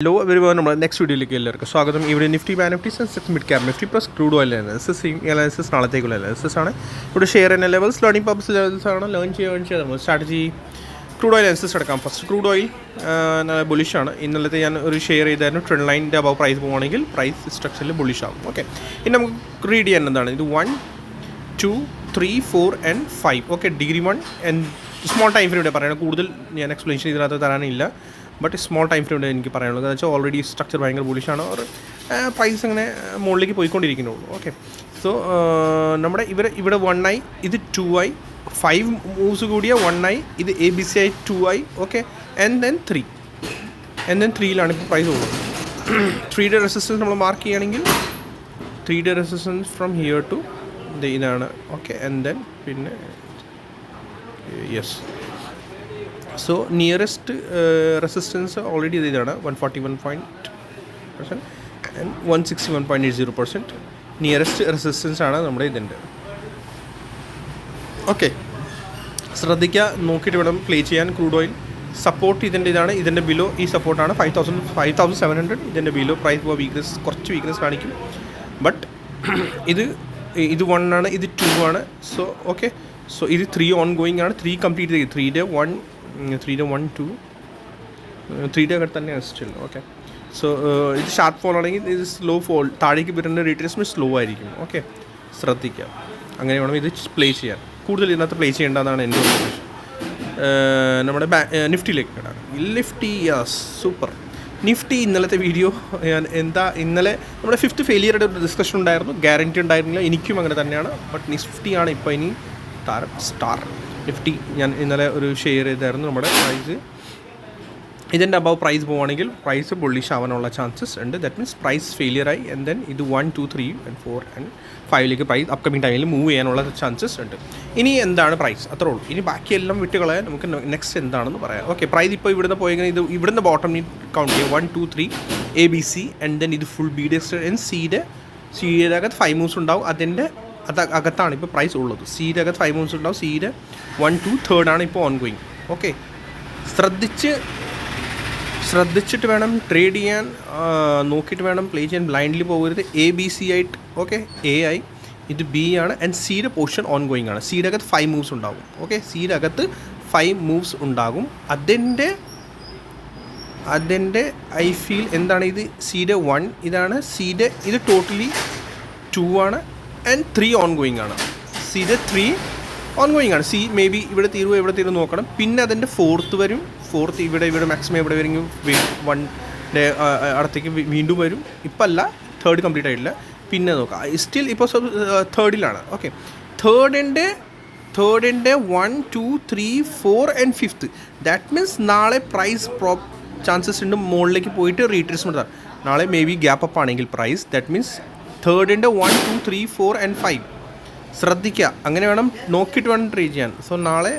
Hello everyone, നമ്മുടെ next വീഡിയോയിലേക്ക് എല്ലാവർക്കും സ്വാഗതം. ഇവിടെ Nifty bank Nifty Sensex mid cap Nifty plus crude oil analysis നാളത്തേക്കുള്ള അനാലിസിസ് ആണ്. ഇവിടെ ഷെയർ ചെയ്യുന്ന ലെവൽസ് ലേണിംഗ് പർപ്പസ് ലെവൽസ് ആണ്. ലേൺ ചെയ്യാൻ നമ്മൾ സ്ട്രാറ്റജി ക്രൂഡ് ഓയിൽ അനാലിസിസ് എടുക്കാം. ഫസ്റ്റ് ക്രൂഡ് ഓയിൽ നല്ല ബുളിഷാണ്. ഇന്നലത്തെ ഞാൻ ഒരു ഷെയർ ചെയ്തായിരുന്നു. ട്രെൻഡ് ലൈനിൻ്റെ അബവ് പ്രൈസ് പോകുകയാണെങ്കിൽ പ്രൈസ് സ്ട്രക്ചറിൽ ബുളിഷ് ആകും. ഓക്കെ, ഇനി നമുക്ക് റീഡ് ചെയ്യാൻ എന്താണ് ഇത് 1, 2, 3, 4 and 5. ഓക്കെ, ഡിഗ്രി 1 ആൻഡ് സ്മോൾ ടൈം ഫ്രെയിമിൻ്റെ പറയുന്നത് കൂടുതൽ ഞാൻ എക്സ്പ്ലെയിൻ ചെയ്തിനകത്ത് തരാനില്ല. ബട്ട് സ്മോൾ ടൈം ഫ്രെയിമിൻ്റെ എനിക്ക് പറയാനുള്ളത് എന്ന് വെച്ചാൽ ഓൾറെഡി സ്ട്രക്ചർ ഭയങ്കര ബുളിഷാണ്. ഒരു പ്രൈസ് അങ്ങനെ മുകളിലേക്ക് പോയിക്കൊണ്ടിരിക്കുന്നുള്ളൂ. ഓക്കെ, സോ നമ്മുടെ ഇവിടെ 1 ആയി, ഇത് 2 ആയി, 5 മൂവ്സ് കൂടിയ 1 ആയി, ഇത് ABC ആയി 2 ആയി. ഓക്കെ, ആൻഡ് ദെൻ 3 3യിലാണ് ഇപ്പോൾ പ്രൈസ് ഉള്ളത്. 3 ഡേ റെസിസ്റ്റൻസ് നമ്മൾ മാർക്ക് ചെയ്യുകയാണെങ്കിൽ 3 day resistance from here to ഇതാണ്. ഓക്കെ, ആൻഡ് ദെൻ പിന്നെ yes, so nearest resistance already ഇതാണ് 141% ആൻഡ് 161.80%. നിയറസ്റ്റ് റെസിസ്റ്റൻസ് ആണ് നമ്മുടെ ഇതിൻ്റെ. ഓക്കെ, ശ്രദ്ധിക്കുക, നോക്കിയിട്ട് വേണം പ്ലേ ചെയ്യാൻ. ക്രൂഡ് ഓയിൽ സപ്പോർട്ട് ഇതാണ്. ഇതിൻ്റെ ബിലോ ഈ സപ്പോർട്ടാണ് 5700. ഇതിൻ്റെ ബിലോ പ്രൈസ് കുറച്ച് വീക്ക്നെസ് കാണിക്കും. ബട്ട് ഇത് 1 ആണ്, ഇത് 2 ആണ്. സോ ഓക്കെ, സോ ഇത് 3 ഓൺ ഗോയിങ് ആണ്. 3 കംപ്ലീറ്റ് ചെയ്ത് 3 ഡേ 1, 3 ഡേ അകത്ത് തന്നെയാണ് സ്റ്റിൽ. ഓക്കെ, സോ ഇത് ഷാർപ്പ് ഫോൾ ആണെങ്കിൽ ഇത് സ്ലോ ഫോൾ, താഴേക്ക് വരുന്ന റീട്രേസ്മെൻറ്റ് സ്ലോ ആയിരിക്കും. ഓക്കെ, ശ്രദ്ധിക്കുക. അങ്ങനെ വേണം ഇത് പ്ലേ ചെയ്യാൻ. കൂടുതൽ ഇതിനകത്ത് പ്ലേ ചെയ്യേണ്ടതാണ് എൻ്റെ ഉദ്ദേശം. നമ്മുടെ നിഫ്റ്റിയിലേക്ക് കിടാം. Nifty yes, super. നിഫ്റ്റി ഇന്നലത്തെ വീഡിയോ ഇന്നലെ നമ്മുടെ 5th ഫെയിലിയറുടെ ഒരു ഡിസ്കഷൻ ഉണ്ടായിരുന്നു. ഗ്യാരൻറ്റി ഉണ്ടായിരുന്നില്ല, എനിക്കും അങ്ങനെ തന്നെയാണ്. ബട്ട് നിഫ്റ്റിയാണ് ഇപ്പോൾ ഇനി താരം സ്റ്റാർ. നിഫ്റ്റി ഞാൻ ഇന്നലെ ഒരു ഷെയർ ചെയ്തായിരുന്നു. നമ്മുടെ പ്രൈസ് ഇതിൻ്റെ അബവ് പ്രൈസ് പോവുകയാണെങ്കിൽ പ്രൈസ് ബുള്ളിഷ് ആവാനുള്ള ചാൻസസ് ഉണ്ട്. ദാറ്റ് മീൻസ് പ്രൈസ് ഫെയിലിയറായി ആൻഡ് ദെൻ ഇത് 1, 2, 3 and 4 and 5ലേക്ക് പ്രൈസ് അപ്കമിങ് ടൈമിൽ മൂവ് ചെയ്യാനുള്ള ചാൻസസ് ഉണ്ട്. ഇനി എന്താണ് പ്രൈസ്, അത്രേ ഉള്ളൂ. ഇനി ബാക്കിയെല്ലാം വിട്ടുകളയാൻ നമുക്ക് നെക്സ്റ്റ് എന്താണെന്ന് പറയാം. ഓക്കെ, പ്രൈസ് ഇപ്പോൾ ഇവിടുന്ന് പോയെങ്കിൽ ഇത് ഇവിടുന്ന് ബോട്ടം കൗണ്ട് ചെയ്യുക 1, 2, 3 ABC ആൻഡ് ദെൻ ഇത് ഫുൾ ബി ഡി ആൻഡ് സിയുടെ അകത്ത് 5 മൂവ്സ് ഉണ്ടാവും. അതിൻ്റെ അകത്താണ് ഇപ്പോൾ പ്രൈസ് ഉള്ളത്. സിയുടെ അകത്ത് 5 മൂവ്സ് ഉണ്ടാവും. സിയുടെ 1, 2, 3 ആണ് ഇപ്പോൾ ഓൺ ഗോയിങ്. ഓക്കെ, ശ്രദ്ധിച്ചിട്ട് വേണം ട്രേഡ് ചെയ്യാൻ. നോക്കിയിട്ട് വേണം പ്ലേ ചെയ്യാൻ. ബ്ലൈൻഡ്ലി പോകരുത്. ABC ആയിട്ട്. ഓക്കെ, A ആയി, ഇത് B ആണ് ആൻഡ് സിയുടെ പോർഷൻ ഓൺ ഗോയിങ് ആണ്. സിയുടെ അകത്ത് 5 മൂവ്സ് ഉണ്ടാകും. ഓക്കെ, സിയുടെ അകത്ത് 5 മൂവ്സ് ഉണ്ടാകും. അതിൻ്റെ ഐ ഫീൽ എന്താണ് ഇത് സിയുടെ 1 ഇതാണ്. സിയുടെ ഇത് ടോട്ടലി 2 ആണ് ആൻഡ് 3 ഓൺ ഗോയിങ് ആണ്. സിയുടെ 3 ഓൺ ഗോയിങ് ആണ്. സി മേ ബി ഇവിടെ തീരുമോ നോക്കണം. പിന്നെ അതിൻ്റെ 4th വരും. 4th ഇവിടെ മാക്സിമം ഇവിടെ വരെങ്കിൽ 1 അടുത്തേക്ക് വീണ്ടും വരും. ഇപ്പം അല്ല, 3rd കംപ്ലീറ്റ് ആയിട്ടില്ല. പിന്നെ നോക്കാം, സ്റ്റിൽ ഇപ്പോൾ 3rdiലാണ്. ഓക്കെ, തേർഡിൻ്റെ 1, 2, 3, 4 and 5th. ദാറ്റ് മീൻസ് നാളെ പ്രൈസ് ചാൻസസ് ഉണ്ട് മുകളിലേക്ക് പോയിട്ട് റീട്രേസ്മെൻറ്റ്. നാളെ മേ ബി ഗ്യാപ്പ് അപ്പ് ആണെങ്കിൽ പ്രൈസ്, ദാറ്റ് മീൻസ് 3rdiൻ്റെ 1, 2, 3, 4 and 5 ശ്രദ്ധിക്കുക. അങ്ങനെ വേണം നോക്കിയിട്ട് വേണം ട്രേഡ് ചെയ്യാൻ. സോ നാളെ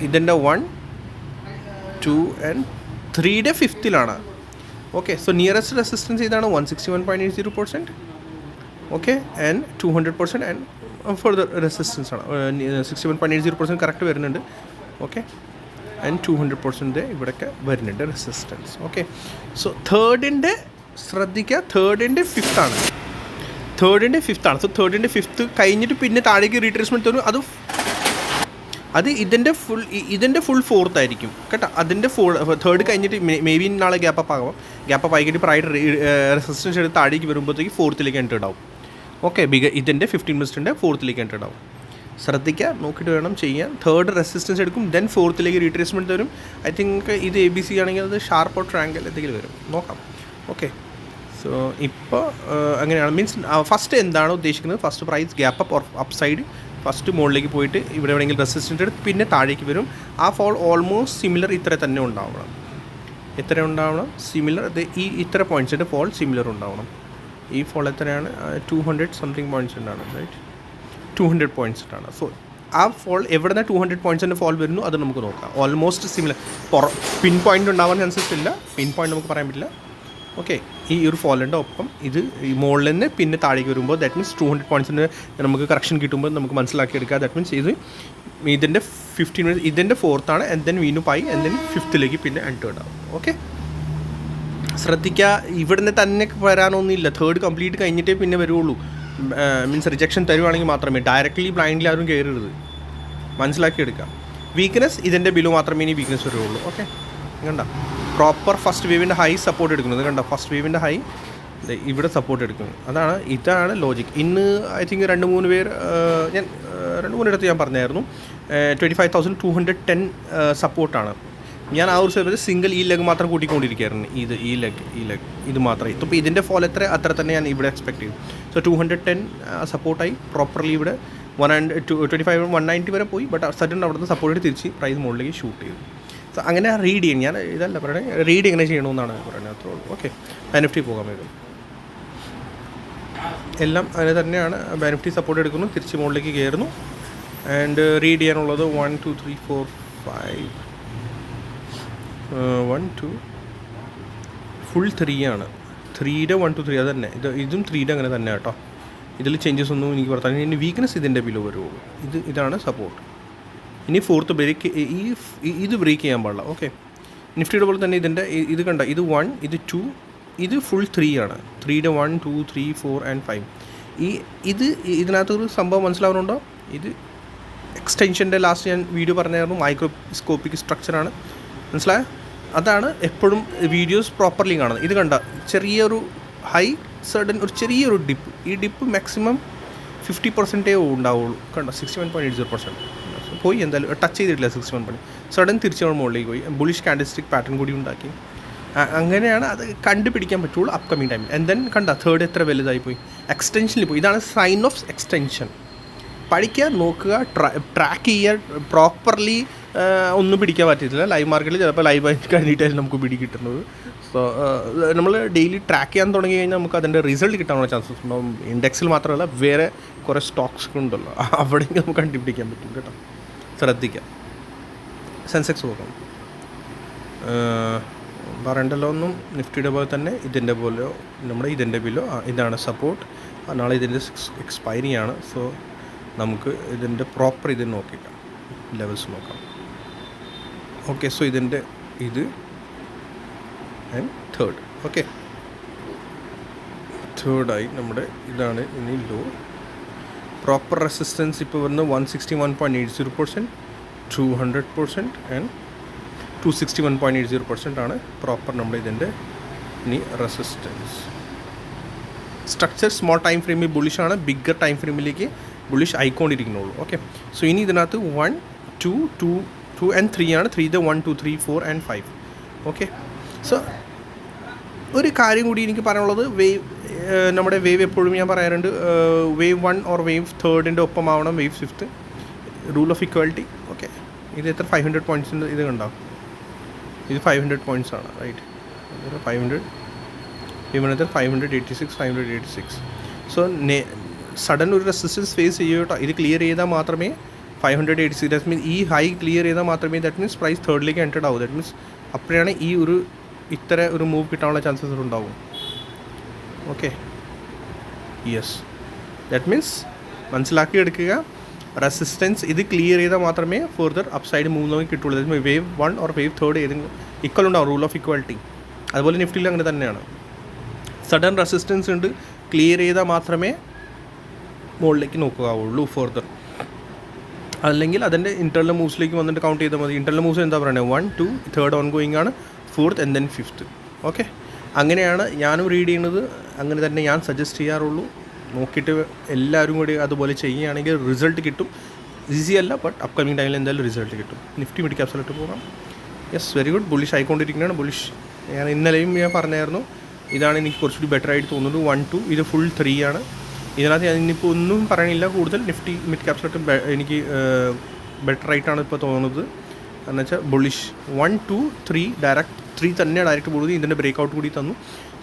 ഇതിൻ്റെ 1, 2 and 3യുടെ 5th okay, so nearest resistance ഇതാണ് 161.80%. Okay, and 200% and further resistance ആണ് 61.80% കറക്റ്റ് വരുന്നുണ്ട്. ഓക്കെ, ആൻഡ് 200% ഇവിടെയൊക്കെ വരുന്നുണ്ട് റെസിസ്റ്റൻസ്. ഓക്കെ, സോ തേർഡിൻ്റെ ശ്രദ്ധിക്കുക, തേർഡിൻ്റെ 5th ആണ്. സോ തേർഡിൻ്റെ 5th കഴിഞ്ഞിട്ട് പിന്നെ താഴേക്ക് റീട്രേസ്മെൻറ്റ് തരും. അത് ഇതിൻ്റെ ഫുൾ 4th ആയിരിക്കും കേട്ടോ. അതിൻ്റെ 3rd കഴിഞ്ഞിട്ട് മേ ബി നാളെ ഗ്യാപ്പ് അപ്പ് ആയിട്ട് പ്രൈഡ് റെസിസ്റ്റൻസ് എടുത്ത് താഴേക്ക് വരുമ്പോഴത്തേക്ക് 4th എൻ്റർ ഉണ്ടാവും. ഓക്കെ, ഇതിൻ്റെ 15 മിനിറ്റ്സിൻ്റെ 4th എൻ്റർ ഉണ്ടാവും. ശ്രദ്ധിക്കുക, നോക്കിയിട്ട് വേണം ചെയ്യാൻ. 3rd റെസിസ്റ്റൻസ് എടുക്കും, ദെൻ 4th റീട്രേസ്മെൻറ്റ് തരും. ഐ തിങ്ക് ഇത് ABC ആണെങ്കിൽ അത് ഷാർപ്പോ ട്രയാങ്കിൾ എന്തെങ്കിലും വരും, നോക്കാം. ഓക്കെ, സോ ഇപ്പോൾ അങ്ങനെയാണ്. മീൻസ് ഫസ്റ്റ് എന്താണ് ഉദ്ദേശിക്കുന്നത്, first prize gap up or up side first മുകളിലേക്ക് പോയിട്ട് ഇവിടെ എവിടെയെങ്കിലും റെസിസ്റ്റൻസ് എടുത്ത് പിന്നെ താഴേക്ക് വരും. ആ ഫോൾ ഓൾമോസ്റ്റ് സിമിലർ ഇത്ര തന്നെ ഉണ്ടാവണം. സിമിലർ ഇത്ര പോയിൻറ്റ്സിൻ്റെ ഫോൾ സിമിലർ ഉണ്ടാവണം. ഈ ഫോൾ എത്രയാണ്, 200 സംതിങ് പോയിൻറ്റ്സ് ഉണ്ടാണ്, റൈറ്റ്, 200 പോയിൻറ്റ്സ് ആണ്. സോ ആ ഫോൾ എവിടെ നിന്ന് 200 പോയിൻറ്റ്സിൻ്റെ ഫോൾ വരുന്നു അത് നമുക്ക് നോക്കാം. Almost similar. പിൻ പോയിൻ്റ് ഉണ്ടാവാൻ ചാൻസസ് ഇല്ല, പിൻ പോയിൻ്റ് നമുക്ക് പറയാൻ പറ്റില്ല. ഓക്കെ, ഈ ഒരു ഫോളിൻ്റെ ഒപ്പം ഇത് ഈ മുകളിൽ നിന്ന് പിന്നെ താഴേക്ക് വരുമ്പോൾ ദാറ്റ് മീൻസ് 200 പോയിൻറ്റ്സിന് നമുക്ക് കറക്ഷൻ കിട്ടുമ്പോൾ നമുക്ക് മനസ്സിലാക്കിയെടുക്കുക. ദാറ്റ് മീൻസ് ഇതിൻ്റെ 15 മിനിറ്റ്സ് ഇതിൻ്റെ 4th ആണ്, ആൻഡ് ദെൻ വീണ്ടും പായി ആൻഡ് ദെൻ 5th പിന്നെ എൻറ്റേർഡ് ആവും. ഓക്കെ, ശ്രദ്ധിക്കുക, ഇവിടുന്ന് തന്നെ വരാനൊന്നുമില്ല. 3rd കംപ്ലീറ്റ് കഴിഞ്ഞിട്ടേ പിന്നെ വരുള്ളൂ. മീൻസ് റിജക്ഷൻ തരുവാണെങ്കിൽ മാത്രമേ, ഡയറക്റ്റ്ലി ബ്ലൈൻഡ്ലി ആരും കയറരുത്. മനസ്സിലാക്കിയെടുക്കാം. വീക്ക്നെസ് ഇതിൻ്റെ ബിലോ മാത്രമേ ഇനി വീക്ക്നെസ് വരുള്ളൂ. ഓക്കെ, കണ്ട പ്രോപ്പർ ഫസ്റ്റ് വേവിൻ്റെ ഹൈ സപ്പോർട്ട് എടുക്കുന്നത് കണ്ട, ഫസ്റ്റ് വേവിൻ്റെ ഹൈ ഇവിടെ സപ്പോർട്ട് എടുക്കുന്നത്. ഇതാണ് ലോജിക്. ഇന്ന് ഐ തിങ്ക് 2-3 പേർ ഞാൻ 2-3 ഇടത്ത് ഞാൻ പറഞ്ഞായിരുന്നു 25,210 സപ്പോർട്ടാണ്. ഞാൻ ആ ഒരു സമയത്ത് സിംഗിൾ ഈ ലെഗ് മാത്രം കൂട്ടിക്കൊണ്ടിരിക്കുകയായിരുന്നു. ഈ ലെഗ് ഇത് മാത്രമേ. ഇപ്പോൾ ഇതിൻ്റെ ഫോൾ അത്ര തന്നെ ഞാൻ ഇവിടെ എക്സ്പെക്ട് ചെയ്തു. സോ 210 സപ്പോർട്ടായി പ്രോപ്പർലി ഇവിടെ 190 വരെ പോയി. ബട്ട് സഡൻ അവിടുന്ന് സപ്പോർട്ട് തിരിച്ച് പ്രൈസ് മുകളിലേക്ക് ഷൂട്ട് ചെയ്തു. സോ അങ്ങനെ റീഡ് ചെയ്യും. ഞാൻ ഇതല്ല പറയണേ, റീഡ് എങ്ങനെ ചെയ്യണമെന്നാണ് പറയുന്നത്, അത്രേ ഉള്ളൂ. ഓക്കെ, ബെനിഫിറ്റ് പോകാൻ വേഗം എല്ലാം അങ്ങനെ തന്നെയാണ്. ബെനിഫിറ്റ് സപ്പോർട്ട് എടുക്കുന്നു, തിരിച്ച് മുകളിലേക്ക് കയറുന്നു. ആൻഡ് റീഡ് ചെയ്യാനുള്ളത് 1 2 3 4 5 1 2 ഫുൾ 3 ആണ്. 3യുടെ 1 2 3 അത് തന്നെ. ഇതും 3യുടെ അങ്ങനെ തന്നെ കേട്ടോ. ഇതിൽ ചേഞ്ചസ് ഒന്നും എനിക്ക് പറഞ്ഞാൽ ഇനി വീക്ക്നെസ് ഇതിൻ്റെ ബിലോ വരുള്ളൂ. ഇതാണ് സപ്പോർട്ട്. ഇനി 4th ബ്രേക്ക്, ഇത് ബ്രേക്ക് ചെയ്യാൻ പാടില്ല. ഓക്കെ, നിഫ്റ്റിയുടെ പോലെ തന്നെ ഇതിൻ്റെ ഇത് കണ്ട, ഇത് 1 ഇത് 2 ഇത് ഫുൾ 3 ആണ്. 3യുടെ 1 2 3 4 and 5. ഇതിനകത്തൊരു സംഭവം മനസ്സിലാവുന്നുണ്ടോ? ഇത് എക്സ്റ്റൻഷൻ്റെ ലാസ്റ്റ് ഞാൻ വീഡിയോ പറഞ്ഞായിരുന്നു, മൈക്രോസ്കോപ്പിക് സ്ട്രക്ചറാണ്. മനസ്സിലായോ? അതാണ് എപ്പോഴും വീഡിയോസ് പ്രോപ്പർലി കാണുന്നത്. ഇത് കണ്ട ചെറിയൊരു ഹൈ സഡൻ ഒരു ചെറിയൊരു ഡിപ്പ്. ഈ ഡിപ്പ് മാക്സിമം 50% ഉണ്ടാവുള്ളൂ. കണ്ട 61.80% പോയി. എന്തായാലും ടച്ച് ചെയ്തിട്ടില്ല 61. സഡൻ തിരിച്ചു മുകളിലേക്ക് പോയി. ബുളിഷ് കാൻഡിൽസ്റ്റിക് പാറ്റേൺ കൂടി ഉണ്ടാക്കി. അങ്ങനെയാണ് അത് കണ്ടുപിടിക്കാൻ പറ്റുള്ളൂ അപ്കമിങ് ടൈമിൽ. ആൻഡ് ദെൻ കണ്ട 3rd എത്ര വലുതായി പോയി, എക്സ്റ്റൻഷനിൽ പോയി. ഇതാണ് സൈൻ ഓഫ് എക്സ്റ്റൻഷൻ. പഠിക്കുക, നോക്കുക, ട്രാക്ക് ചെയ്യുക പ്രോപ്പർലി. ഒന്നും പിടിക്കാൻ പറ്റത്തില്ല. ലൈവ് മാർക്കറ്റിൽ ചിലപ്പോൾ ലൈവായി കഴിഞ്ഞിട്ടായിരിക്കും നമുക്ക് പിടി കിട്ടുന്നത്. സോ നമ്മൾ ഡെയിലി ട്രാക്ക് ചെയ്യാൻ തുടങ്ങി കഴിഞ്ഞാൽ നമുക്ക് അതിൻ്റെ റിസൾട്ട് കിട്ടാനുള്ള ചാൻസസ് ഉണ്ടാവും. ഇൻഡെക്സിൽ മാത്രമല്ല വേറെ കുറേ സ്റ്റോക്സ് ഉണ്ടല്ലോ, അവിടെയെങ്കിലും നമുക്ക് കണ്ടുപിടിക്കാൻ പറ്റും കേട്ടോ. ശ്രദ്ധിക്കുക. സെൻസെക്സ് നോക്കാം, പറയണ്ടല്ലോ ഒന്നും. നിഫ്റ്റിയുടെ പോലെ തന്നെ ഇതിൻ്റെ പോലെയോ നമ്മുടെ ഇതിൻ്റെ ബിലോ ഇതാണ് സപ്പോർട്ട്. നാളെ ഇതിൻ്റെ എക്സ്പയറി ആണ്. സോ നമുക്ക് ഇതിൻ്റെ പ്രോപ്പർ ഇത് നോക്കിക്കാം, ലെവൽസ് നോക്കാം. ഓക്കെ, സോ ഇതിൻ്റെ ഇത് ആൻഡ് 3rd. ഓക്കെ, 3rd ആയി നമ്മുടെ ഇതാണ്. ഇനി ലോ പ്രോപ്പർ റെസിസ്റ്റൻസ് ഇപ്പോൾ വരുന്നത് 161.80%, 200% ആൻഡ് 261.80% ആണ് പ്രോപ്പർ നമ്മുടെ ഇതിൻ്റെ ഇനി റെസിസ്റ്റൻസ്. സ്ട്രക്ചർ സ്മോൾ ടൈം ഫ്രെയിമിൽ ബുള്ളിഷാണ്, ബിഗ്ഗർ ടൈം ഫ്രെയിമിലേക്ക് ബുള്ളിഷ് ആയിക്കൊണ്ടിരിക്കുന്നുള്ളൂ. ഓക്കെ, സോ ഇനി ഇതിനകത്ത് 1 2 and 3 ആണ്. 3യുടെ 1 2 3 4 and 5. ഓക്കെ, സോ ഒരു കാര്യം കൂടി എനിക്ക് പറയാനുള്ളത്, നമ്മുടെ വേവ് എപ്പോഴും ഞാൻ പറയാറുണ്ട്, വേവ് 1 ഓർ വേവ് 3ൻ്റെ ഒപ്പമാവണം wave 5th. Rule of equality. Okay, ഇത് എത്ര 500 പോയിൻറ്റ്സിൻ്റെ ഇത് കണ്ടാവും. ഇത് 500 പോയിൻറ്റ്സ് ആണ്, റൈറ്റ്. 500 ഇവനത്തെ 586. സോ സഡൻ ഒരു റെസിസ്റ്റൻസ് ഫേസ് ചെയ്യും കേട്ടോ. ഇത് ക്ലിയർ ചെയ്താൽ മാത്രമേ 586, ദാറ്റ് മീൻസ് ഈ ഹൈ ക്ലിയർ ചെയ്താൽ മാത്രമേ ദാറ്റ് മീൻസ് പ്രൈസ് 3ലേക്ക് എൻറ്റർഡ് ആവും. ദാറ്റ് മീൻസ് അപ്പോഴാണ് ഈ ഇത്ര ഒരു മൂവ് കിട്ടാനുള്ള ചാൻസസ് ഉണ്ടാവും. ഓക്കെ, യെസ്, ദാറ്റ് മീൻസ് മനസ്സിലാക്കിയെടുക്കുക. റെസിസ്റ്റൻസ് ഇത് ക്ലിയർ ചെയ്താൽ മാത്രമേ ഫർദർ അപ്സൈഡ് മൂവ് നമുക്ക് കിട്ടുള്ളൂ. ദാറ്റ് വേവ് 1 ഓർ വേവ് 3 ഏതെങ്കിലും ഈക്വൽ ഉണ്ടാവും, റൂൾ ഓഫ് ഇക്വാലിറ്റി. അതുപോലെ നിഫ്റ്റിയിൽ അങ്ങനെ തന്നെയാണ്. സഡൻ റെസിസ്റ്റൻസ് ഉണ്ട്, ക്ലിയർ ചെയ്താൽ മാത്രമേ മുകളിലേക്ക് നോക്കുകയുള്ളൂ ഫർദർ. അല്ലെങ്കിൽ അതിൻ്റെ ഇൻറ്റർണൽ മൂവ്സിലേക്ക് വന്നിട്ട് കൗണ്ട് ചെയ്താൽ മതി. ഇൻറ്റർണൽ മൂവ്സ് എന്താ പറയുന്നത്, 1 2 3rd ഓൺ ഗോയിങ് ആണ്, 4th and then 5th. Okay, അങ്ങനെയാണ് ഞാനും റീഡ് ചെയ്യുന്നത്. അങ്ങനെ തന്നെ ഞാൻ സജസ്റ്റ് ചെയ്യാറുള്ളൂ. നോക്കിയിട്ട് എല്ലാവരും കൂടി അതുപോലെ ചെയ്യുകയാണെങ്കിൽ റിസൾട്ട് കിട്ടും. ഈസി അല്ല, ബട്ട് അപ്കമിങ് ടൈമിൽ എന്തായാലും റിസൾട്ട് കിട്ടും. നിഫ്റ്റി മിഡ് ക്യാപ്സിലോട്ട് പോകാം. Yes, very good. ബുള്ളിഷ് ആയിക്കൊണ്ടിരിക്കുന്നതാണ്. ബുള്ളിഷ് ഞാൻ ഇന്നലെയും ഞാൻ പറഞ്ഞായിരുന്നു, ഇതാണ് എനിക്ക് കുറച്ചുകൂടി ബെറ്റർ ആയിട്ട് തോന്നുന്നത്. 1 2 ഇത് ഫുൾ 3 ആണ്. ഇതിനകത്ത് ഞാൻ ഇനിയിപ്പോൾ ഒന്നും പറയണില്ല കൂടുതൽ. നിഫ്റ്റി മിഡ് ക്യാപ്സിലോട്ട് എനിക്ക് ബെറ്റർ ആയിട്ടാണ് ഇപ്പോൾ തോന്നുന്നത്. എന്ന് വെച്ചാൽ ബുള്ളിഷ് 1 2 3 3 തന്നെ ഡയറക്റ്റ് പോകുന്നത്. ഇതിൻ്റെ ബ്രേക്ക് ഔട്ട് കൂടി തന്നു.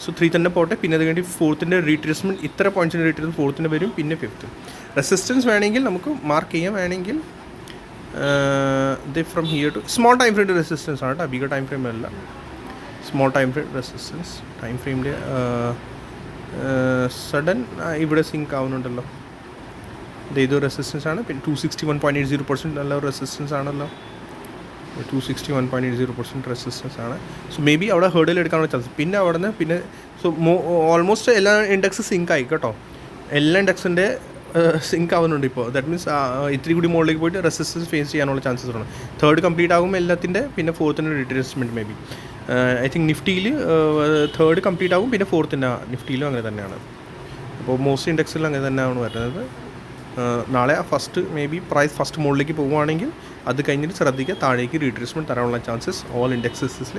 സോ 3 തന്നെ പോട്ടെ. പിന്നെ അത് കഴിഞ്ഞ് 4ത്തിൻ്റെ റീട്രേസ്മെൻറ്റ്, ഇത്ര പോയിൻറ്റ്സിൻ്റെ റീട്രേസ്മെൻറ്റ് 4ത്തിൻ്റെ വരും, പിന്നെ 5th. റെസിസ്റ്റൻസ് വേണമെങ്കിൽ നമുക്ക് മാർക്ക് ചെയ്യാം. വേണമെങ്കിൽ ഇത് from here to small time frame resistance ആണ് കേട്ടോ, ബിഗർ ടൈം ഫ്രെയിം അല്ല. Small time frame resistance, time ഫ്രെയിമിൻ്റെ സഡൻ ഇവിടെ സിങ്ക് ആവുന്നുണ്ടല്ലോ. ഇത് റെസിസ്റ്റൻസ് ആണ്. പിന്നെ 261.80% നല്ല റെസിസ്റ്റൻസ് ആണല്ലോ. 261.80% റെസിസ്റ്റൻസ് ആണ്. സോ മേ ബി അവിടെ ഹേർഡിൽ എടുക്കാനുള്ള ചാൻസ്. പിന്നെ അവിടെ നിന്ന് പിന്നെ സോ ഓൾമോസ്റ്റ് എല്ലാ ഇൻഡെക്സ് സിങ്ക് ആയി കേട്ടോ. എല്ലാ ഇൻഡെക്സിൻ്റെ സിങ്ക് ആവുന്നുണ്ട് ഇപ്പോൾ. ദാറ്റ് മീൻസ് ഇത്തിരി കൂടി മുകളിലേക്ക് പോയിട്ട് റെസിസ്റ്റൻസ് ഫേസ് ചെയ്യാനുള്ള ചാൻസസ് ഉണ്ട്. തേർഡ് കംപ്ലീറ്റ് ആകുമ്പോൾ എല്ലാത്തിൻ്റെ പിന്നെ ഫോർത്തിൻ്റെ retracement maybe. I think നിഫ്റ്റിയിൽ തേർഡ് കംപ്ലീറ്റ് ആകും, പിന്നെ ഫോർത്തിൻ്റെ നിഫ്റ്റിയിലും അങ്ങനെ തന്നെയാണ്. അപ്പോൾ മോസ്റ്റ് ഇൻഡെക്സിലും അങ്ങനെ തന്നെയാണ് വരുന്നത്. നാളെ first may be price first മുകളിലേക്ക് പോവുകയാണെങ്കിൽ അത് കഴിഞ്ഞിട്ട് ശ്രദ്ധിക്കുക, താഴേക്ക് റീട്രേസ്മെൻറ്റ് തരാനുള്ള ചാൻസസ് ഓൾ ഇൻഡെക്സസിൽ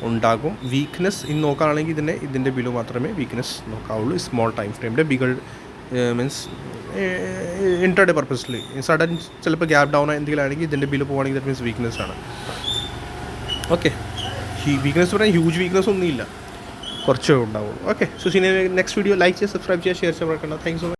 ഉണ്ടാകും. വീക്ക്നെസ് ഇന്ന് നോക്കുകയാണെങ്കിൽ ഇതിൻ്റെ ബിലോ മാത്രമേ വീക്ക്നെസ് നോക്കാവുള്ളൂ. സ്മോൾ ടൈം ഫ്രെയിമിൻ്റെ ബിഗർ മീൻസ് ഇൻട്രാഡേ പർപ്പസിൽ സഡൻ ചിലപ്പോൾ ഗ്യാപ്പ് ഡൗൺ എന്തെങ്കിലും ആണെങ്കിൽ ഇതിൻ്റെ ബില്ല് പോകുകയാണെങ്കിൽ ദാറ്റ് മീൻസ് വീക്ക്നെസ് ആണ്. ഓക്കെ, ഈ വീക്ക്നെസ് പറഞ്ഞാൽ ഹ്യൂജ് വീക്ക്നെസ് ഒന്നുമില്ല, കുറച്ചേ ഉണ്ടാവുള്ളൂ. Okay, so next video like ചെയ്യുക, സബ്സ്ക്രൈബ് ചെയ്യുക, ഷെയർ ചെയ്യാൻ മറക്കണ്ട. Thanks so much.